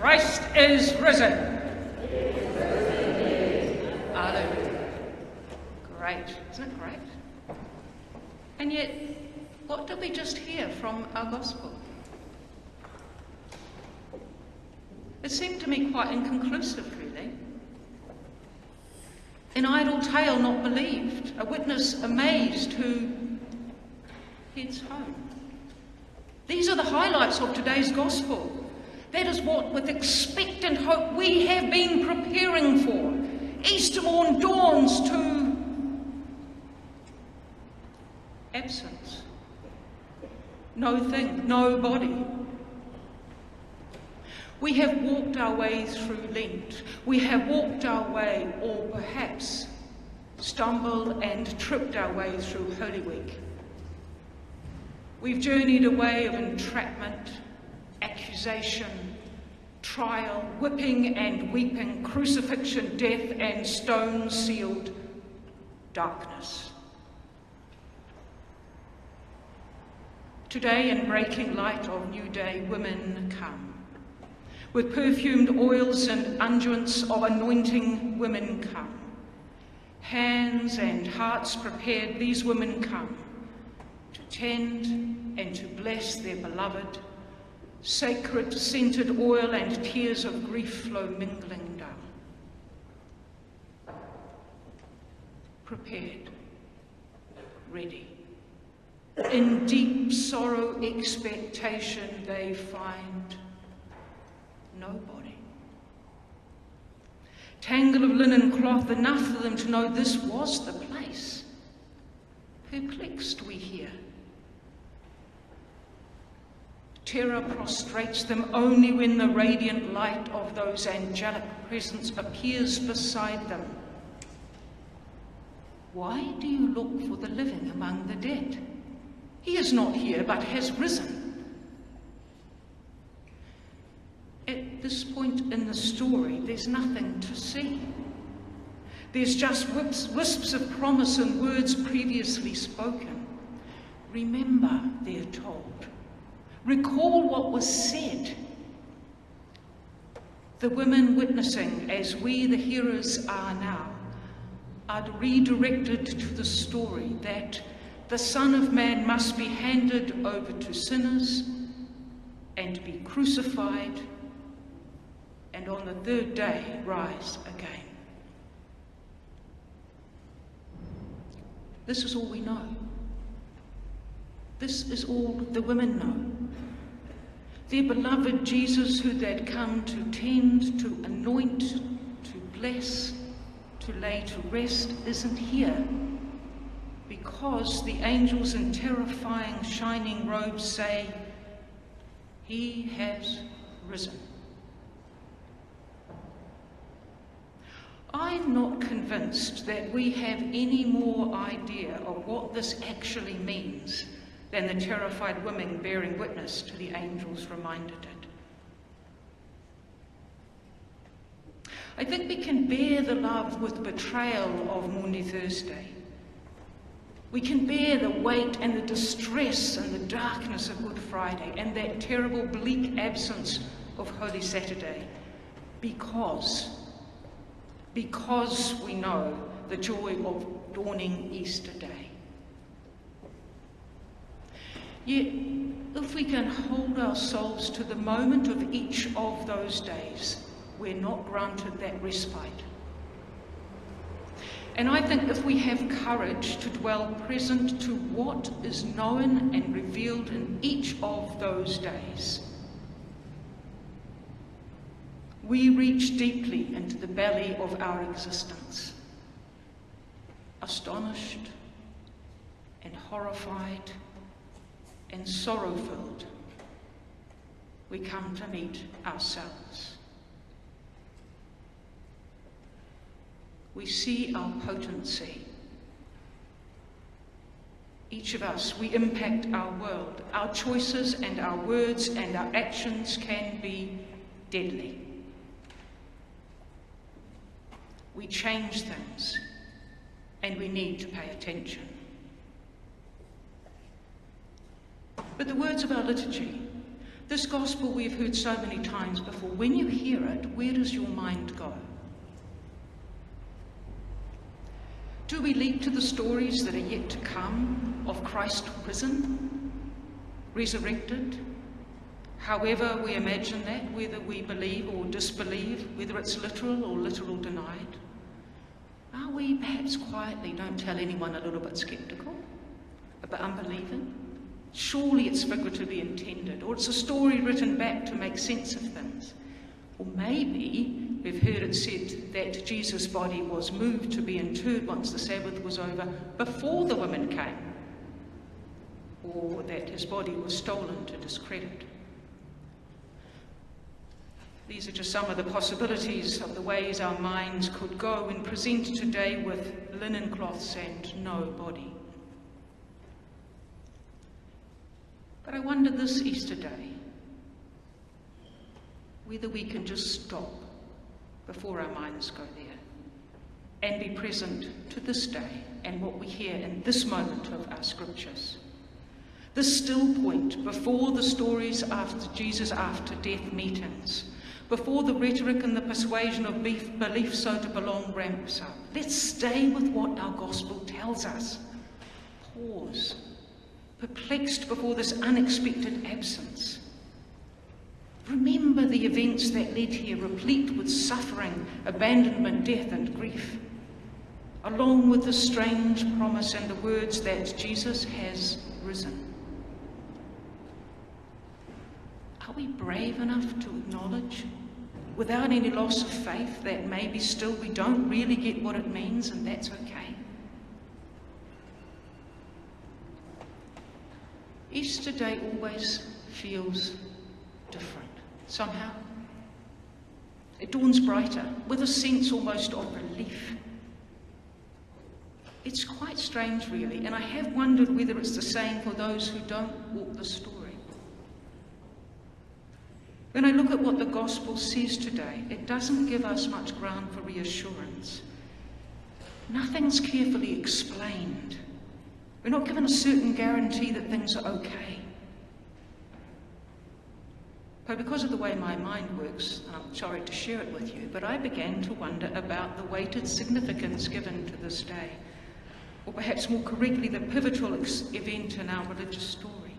Christ is risen. Hallelujah. Great, isn't it great? And yet, what did we just hear from our gospel? It seemed to me quite inconclusive, really. An idle tale not believed, a witness amazed who heads home. These are the highlights of today's gospel. That is what, with expectant hope, we have been preparing for. Easter morn dawns to absence. No thing, nobody. We have walked our way through Lent. We have walked our way, or perhaps stumbled and tripped our way through Holy Week. We've journeyed a way of entrapment, accusation, trial, whipping and weeping, crucifixion, death and stone-sealed darkness. Today, in breaking light of new day, women come. With perfumed oils and unguents of anointing, women come. Hands and hearts prepared, these women come to tend and to bless their beloved. Sacred scented oil and tears of grief flow mingling down. Prepared, ready. In deep sorrow, expectation, they find nobody. Tangle of linen cloth, enough for them to know this was the place. Perplexed we hear. Terror prostrates them only when the radiant light of those angelic presence appears beside them. Why do you look for the living among the dead? He is not here, but has risen. At this point in the story, there's nothing to see. There's just wisps of promise and words previously spoken. Remember, they're told. Recall what was said. The women witnessing, as we the hearers are now, are redirected to the story that the Son of Man must be handed over to sinners and be crucified, and on the third day rise again. This is all we know. This is all the women know. Their beloved Jesus, who they'd come to tend, to anoint, to bless, to lay to rest, isn't here, because the angels in terrifying shining robes say, he has risen. I'm not convinced that we have any more idea of what this actually means than the terrified women bearing witness to the angels reminded it. I think we can bear the love with betrayal of Maundy Thursday. We can bear the weight and the distress and the darkness of Good Friday and that terrible bleak absence of Holy Saturday because we know the joy of dawning Easter Day. Yet, if we can hold ourselves to the moment of each of those days, we're not granted that respite. And I think if we have courage to dwell present to what is known and revealed in each of those days, we reach deeply into the belly of our existence. Astonished and horrified and sorrow-filled, we come to meet ourselves. We see our potency. Each of us, we impact our world. Our choices and our words and our actions can be deadly. We change things, and we need to pay attention. But the words of our liturgy, This gospel we've heard so many times before. When you hear it, where does your mind go? Do we leap to the stories that are yet to come of Christ risen, resurrected? However we imagine that, whether we believe or disbelieve, whether it's literal or literal denied. Are we perhaps quietly, don't tell anyone, a little bit sceptical, a bit unbelieving? Surely it's figuratively intended, or it's a story written back to make sense of things. Or maybe we've heard it said that Jesus' body was moved to be interred once the Sabbath was over before the women came, or that his body was stolen to discredit. These are just some of the possibilities of the ways our minds could go when presented today with linen cloths and no body. But I wonder this Easter day whether we can just stop before our minds go there and be present to this day and what we hear in this moment of our scriptures. This still point before the stories after Jesus after death meetings, before the rhetoric and the persuasion of belief so to belong ramps up. Let's stay with what our gospel tells us. Pause, perplexed before this unexpected absence. Remember the events that led here, replete with suffering, abandonment, death and grief, along with the strange promise and the words that Jesus has risen. Are we brave enough to acknowledge, without any loss of faith, that maybe still we don't really get what it means, and that's okay? Easter Day always feels different, somehow. It dawns brighter, with a sense almost of relief. It's quite strange, really, and I have wondered whether it's the same for those who don't walk the story. When I look at what the gospel says today, it doesn't give us much ground for reassurance. Nothing's carefully explained. We're not given a certain guarantee that things are okay. But because of the way my mind works, and I'm sorry to share it with you, but I began to wonder about the weighted significance given to this day, or perhaps more correctly, the pivotal event in our religious story.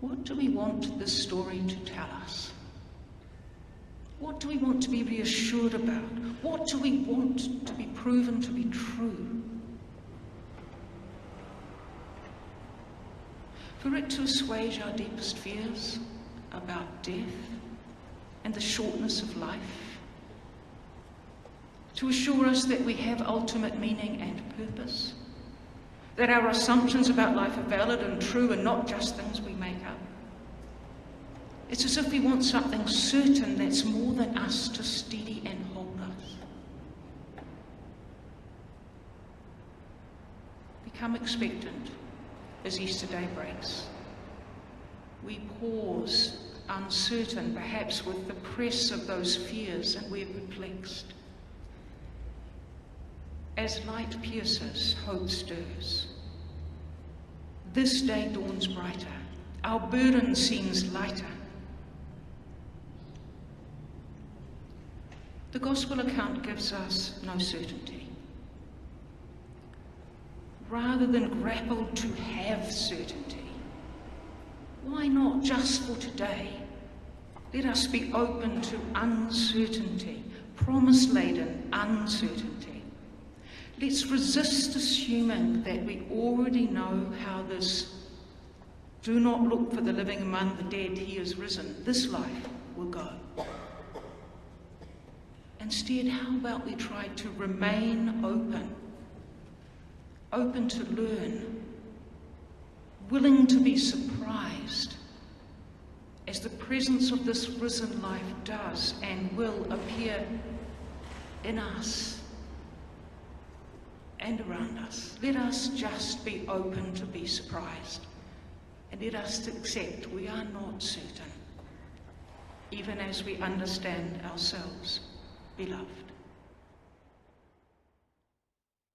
What do we want this story to tell us? What do we want to be reassured about? What do we want to be proven to be true? For it to assuage our deepest fears about death and the shortness of life, to assure us that we have ultimate meaning and purpose, that our assumptions about life are valid and true and not just things we make up. It's as if we want something certain that's more than us to steady and hold us. Become expectant as Easter Day breaks. We pause, uncertain, perhaps with the press of those fears, and we're perplexed. As light pierces, hope stirs. This day dawns brighter. Our burden seems lighter. The gospel account gives us no certainty. Rather than grapple to have certainty, why not just for today? Let us be open to uncertainty, promise-laden uncertainty. Let's resist assuming that we already know how this "do not look for the living among the dead, he is risen," this life will go. Instead, how about we try to remain open to learn, willing to be surprised as the presence of this risen life does and will appear in us and around us. Let us just be open to be surprised, and let us accept we are not certain, even as we understand ourselves beloved.